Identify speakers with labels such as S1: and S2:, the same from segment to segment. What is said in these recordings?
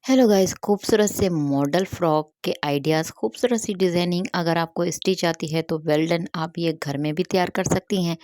S1: Hello guys, खूबसूरत से model frock के आइडियाज़, खूबसूरत सी डिज़ाइनिंग अगर आपको स्टिच आती है तो वेल डन, आप ये घर में भी तैयार कर सकती हैं।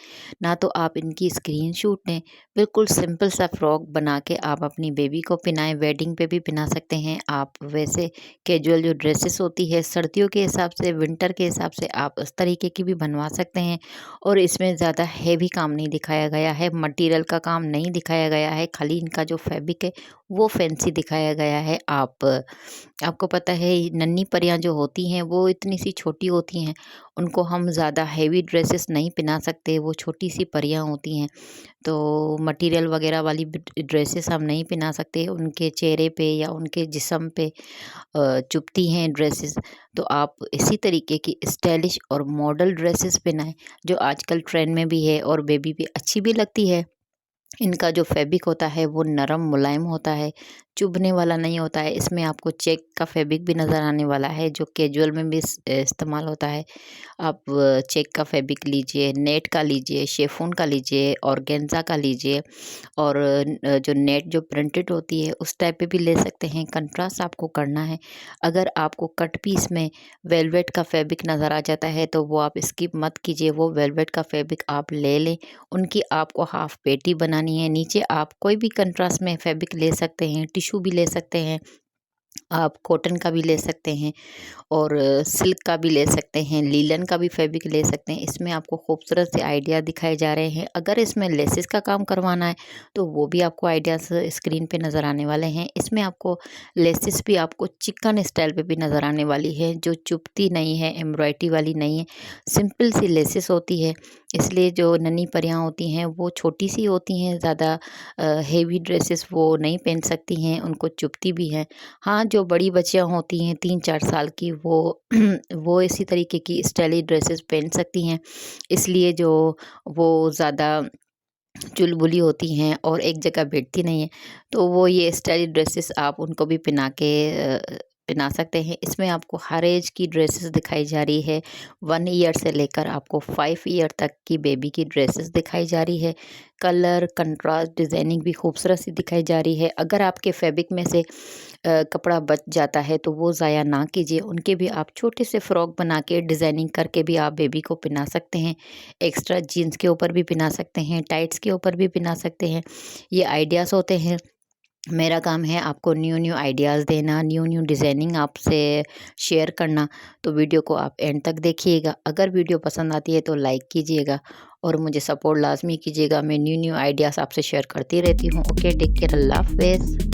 S1: ना तो आप इनकी स्क्रीनशॉट लें, बिल्कुल सिंपल सा फ्रॉक बना के आप अपनी बेबी को पहनाएं, वेडिंग पे भी पहना सकते हैं आप। वैसे कैजुअल जो ड्रेसेस होती है सर्दियों के हिसाब से, विंटर के हिसाब से आप उस तरीके की भी बनवा सकते हैं। और इसमें ज़्यादा हैवी काम नहीं दिखाया गया है, मटेरियल का काम नहीं दिखाया गया है, खाली इनका जो फैब्रिक है वो फैंसी दिखाया गया है। आपको पता है नन्ही परियां जो होती हैं वो इतनी सी छोटी होती हैं, उनको हम ज़्यादा हेवी ड्रेसेस नहीं पहना सकते, वो छोटी सी परियां होती हैं। तो मटेरियल वगैरह वाली ड्रेसेस हम नहीं पहना सकते, उनके चेहरे पे या उनके जिस्म पे चुभती हैं ड्रेसेस। तो आप इसी तरीके की स्टाइलिश और मॉडल ड्रेसेस पहनाएं जो आजकल ट्रेंड में भी है और बेबी भी अच्छी भी लगती है। इनका जो फैब्रिक होता है वो नरम मुलायम होता है, चुभने वाला नहीं होता है। इसमें आपको चेक का फैब्रिक भी नज़र आने वाला है जो कैजुअल में भी इस्तेमाल होता है। आप चेक का फैब्रिक लीजिए, नेट का लीजिए, शिफॉन का लीजिए, ऑर्गेन्जा का लीजिए। और जो नेट जो प्रिंटेड होती है उस टाइप पे भी ले सकते हैं। कंट्रास्ट आपको करना है। अगर आपको कट पीस में वेलवेट का फैब्रिक नज़र आ जाता है तो वो आप स्किप मत कीजिए, वो वेलवेट का फैब्रिक आप ले लें। उनकी आपको हाफ पेटी बनानी है, नीचे आप कोई भी कंट्रास्ट में फैब्रिक ले सकते हैं, टिश्यू भी ले सकते हैं, आप कॉटन का भी ले सकते हैं और सिल्क का भी ले सकते हैं, लीलन का भी फैब्रिक ले सकते हैं। इसमें आपको खूबसूरत से आइडिया दिखाए जा रहे हैं। अगर इसमें लेसेस का काम करवाना है तो वो भी आपको आइडियाज़ स्क्रीन पे नज़र आने वाले हैं। इसमें आपको लेसेस भी आपको चिकन स्टाइल पे भी नज़र आने वाली है, जो चुभती नहीं है, एम्ब्रॉयडरी वाली नहीं है, सिंपल सी लेसेस होती है। इसलिए जो नन्ही परियां होती हैं वो छोटी सी होती हैं, ज़्यादा हेवी ड्रेसेस वो नहीं पहन सकती हैं, उनको चुभती भी हैं। हाँ, जो बड़ी बच्चियाँ होती हैं 3-4 साल की, वो वो इसी तरीके की स्टाइलिश ड्रेसेस पहन सकती हैं। इसलिए जो वो ज़्यादा चुलबुली होती हैं और एक जगह बैठती नहीं हैं, तो वो ये स्टाइलिश ड्रेसेस आप उनको भी पहना सकते हैं। इसमें आपको हर ऐज की ड्रेसेस दिखाई जा रही है। 1 ईयर से लेकर आपको 5 ईयर तक की बेबी की ड्रेसेस दिखाई जा रही है। कलर, कंट्रास्ट, डिज़ाइनिंग भी खूबसूरत सी दिखाई जा रही है। अगर आपके फैब्रिक में से कपड़ा बच जाता है तो वो ज़ाया ना कीजिए, उनके भी आप छोटे से फ्रॉक बना के डिज़ाइनिंग करके भी आप बेबी को पहना सकते हैं। एक्स्ट्रा जीन्स के ऊपर भी पहना सकते हैं, टाइट्स के ऊपर भी पहना सकते हैं। ये आइडियाज़ होते हैं। मेरा काम है आपको न्यू न्यू आइडियाज़ देना, न्यू न्यू डिज़ाइनिंग आपसे शेयर करना। तो वीडियो को आप एंड तक देखिएगा। अगर वीडियो पसंद आती है तो लाइक कीजिएगा और मुझे सपोर्ट लाज़मी कीजिएगा। मैं न्यू न्यू आइडियाज़ आपसे शेयर करती रहती हूँ। ओके, टेक केयर, अल्लाह हाफ़िज़।